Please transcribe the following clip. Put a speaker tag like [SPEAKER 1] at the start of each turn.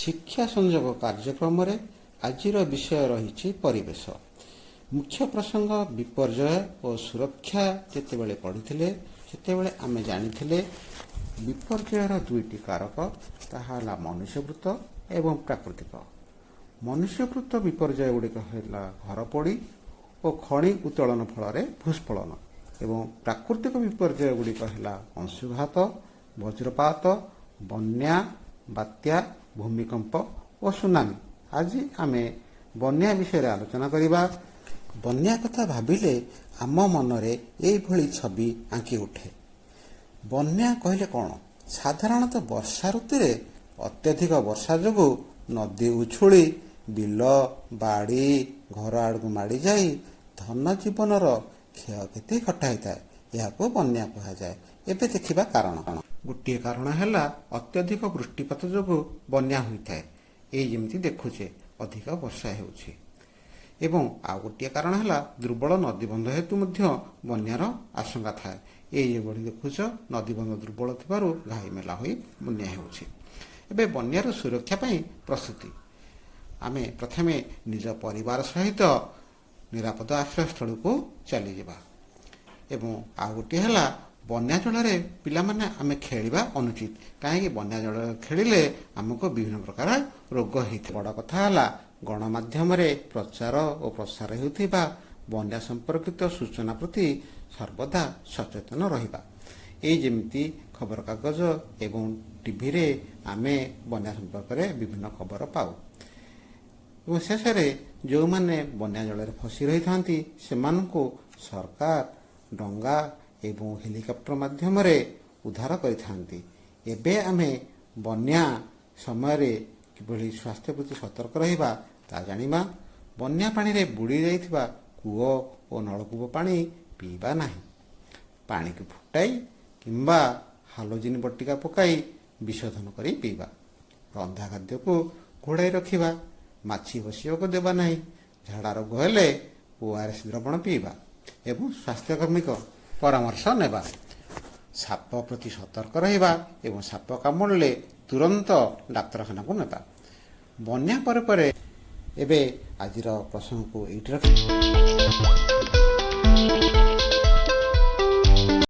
[SPEAKER 1] ଶିକ୍ଷା ସଂଯୋଗ କାର୍ଯ୍ୟକ୍ରମରେ ଆଜିର ବିଷୟ ରହିଛି ପରିବେଶ। ମୁଖ୍ୟ ପ୍ରସଙ୍ଗ ବିପର୍ଯ୍ୟୟ ଓ ସୁରକ୍ଷା ଯେତେବେଳେ ପଢ଼ିଥିଲେ ସେତେବେଳେ ଆମେ ଜାଣିଥିଲେ ବିପର୍ଯ୍ୟୟର ଦୁଇଟି କାରକ, ତାହା ହେଲା ମନୁଷ୍ୟକୃତ ଏବଂ ପ୍ରାକୃତିକ। ମନୁଷ୍ୟକୃତ ବିପର୍ଯ୍ୟୟ ଗୁଡ଼ିକ ହେଲା ଘରପୋଡ଼ି ଓ ଖଣି ଉତ୍ତୋଳନ ଫଳରେ ଭୂସ୍ଖଳନ ଏବଂ ପ୍ରାକୃତିକ ବିପର୍ଯ୍ୟୟ ଗୁଡ଼ିକ ହେଲା ଅଂଶୁଘାତ, ବଜ୍ରପାତ, ବନ୍ୟା, ବାତ୍ୟା, ଭୂମିକମ୍ପ ଓ ସୁନାମି। ଆଜି ଆମେ ବନ୍ୟା ବିଷୟରେ ଆଲୋଚନା କରିବା। ବନ୍ୟା କଥା ଭାବିଲେ ଆମ ମନରେ ଏଇଭଳି ଛବି ଆଙ୍କି ଉଠେ। ବନ୍ୟା କହିଲେ କ'ଣ? ସାଧାରଣତଃ ବର୍ଷା ଋତୁରେ ଅତ୍ୟଧିକ ବର୍ଷା ଯୋଗୁଁ ନଦୀ ଉଛୁଳି ବିଲ ବାଡ଼ି ଘର ଆଡ଼କୁ ମାଡ଼ିଯାଇ ଧନ ଜୀବନର କ୍ଷୟକ୍ଷତି ଘଟାଇଥାଏ। ଏହାକୁ ବନ୍ୟା କୁହାଯାଏ। ଏବେ ଦେଖିବା କାରଣ କ'ଣ? ଗୋଟିଏ କାରଣ ହେଲା ଅତ୍ୟଧିକ ବୃଷ୍ଟିପାତ ଯୋଗୁଁ ବନ୍ୟା ହୋଇଥାଏ। ଏଇ ଯେମିତି ଦେଖୁଛେ ଅଧିକ ବର୍ଷା ହେଉଛି। ଏବଂ ଆଉ ଗୋଟିଏ କାରଣ ହେଲା ଦୁର୍ବଳ ନଦୀବନ୍ଧ ହେତୁ ମଧ୍ୟ ବନ୍ୟାର ଆଶଙ୍କା ଥାଏ। ଏଇ ଯେଭଳି ଦେଖୁଛ ନଦୀବନ୍ଧ ଦୁର୍ବଳ ଥିବାରୁ ଘାଇ ମେଲା ହୋଇ ବନ୍ୟା ହେଉଛି। ଏବେ ବନ୍ୟାର ସୁରକ୍ଷା ପାଇଁ ପ୍ରସ୍ତୁତି। ଆମେ ପ୍ରଥମେ ନିଜ ପରିବାର ସହିତ ନିରାପଦ ଆଶ୍ରୟସ୍ଥଳକୁ ଚାଲିଯିବା। ଏବଂ ଆଉ ଗୋଟିଏ ହେଲା ବନ୍ୟା ଜଳରେ ପିଲାମାନେ ଆମେ ଖେଳିବା ଅନୁଚିତ। କାହିଁକି? ବନ୍ୟା ଜଳରେ ଖେଳିଲେ ଆମକୁ ବିଭିନ୍ନ ପ୍ରକାର ରୋଗ ହେଇଥାଏ। ବଡ଼ କଥା ହେଲା ଗଣମାଧ୍ୟମରେ ପ୍ରଚାର ଓ ପ୍ରସାର ହେଉଥିବା ବନ୍ୟା ସମ୍ପର୍କିତ ସୂଚନା ପ୍ରତି ସର୍ବଦା ସଚେତନ ରହିବା। ଏଇ ଯେମିତି ଖବରକାଗଜ ଏବଂ ଟିଭିରେ ଆମେ ବନ୍ୟା ସମ୍ପର୍କରେ ବିଭିନ୍ନ ଖବର ପାଉ। ଏବଂ ଶେଷରେ ଯେଉଁମାନେ ବନ୍ୟା ଜଳରେ ଫସି ରହିଥାନ୍ତି ସେମାନଙ୍କୁ ସରକାର ଡଙ୍ଗା ଏବଂ ହେଲିକପ୍ଟର ମାଧ୍ୟମରେ ଉଦ୍ଧାର କରିଥାନ୍ତି। ଏବେ ଆମେ ବନ୍ୟା ସମୟରେ କିଭଳି ସ୍ୱାସ୍ଥ୍ୟ ପ୍ରତି ସତର୍କ ରହିବା ତା ଜାଣିବା। ବନ୍ୟା ପାଣିରେ ବୁଡ଼ି ଯାଇଥିବା କୂଅ ଓ ନଳକୂପ ପାଣି ପିଇବା ନାହିଁ। ପାଣିକୁ ଫୁଟାଇ କିମ୍ବା ହାଲୋଜିନ୍ ବଟିକା ପକାଇ ବିଶୋଧନ କରି ପିଇବା। ରନ୍ଧା ଖାଦ୍ୟକୁ ଘୋଡ଼ାଇ ରଖିବା। ମାଛି ବସିବାକୁ ଦେବା ନାହିଁ। ଝାଡ଼ା ରୋଗ ହେଲେ ORS ଦ୍ରବଣ ପିଇବା ଏବଂ ସ୍ୱାସ୍ଥ୍ୟକର୍ମୀଙ୍କ ପରାମର୍ଶ ନେବା। ସାପ ପ୍ରତି ସତର୍କ ରହିବା ଏବଂ ସାପ କାମୁଡ଼ିଲେ ତୁରନ୍ତ ଡାକ୍ତରଖାନାକୁ ନେବା। ବନ୍ୟା ପରେ ଏବେ ଆଜିର ପ୍ରସଙ୍ଗକୁ ଏଇଠି ରଖି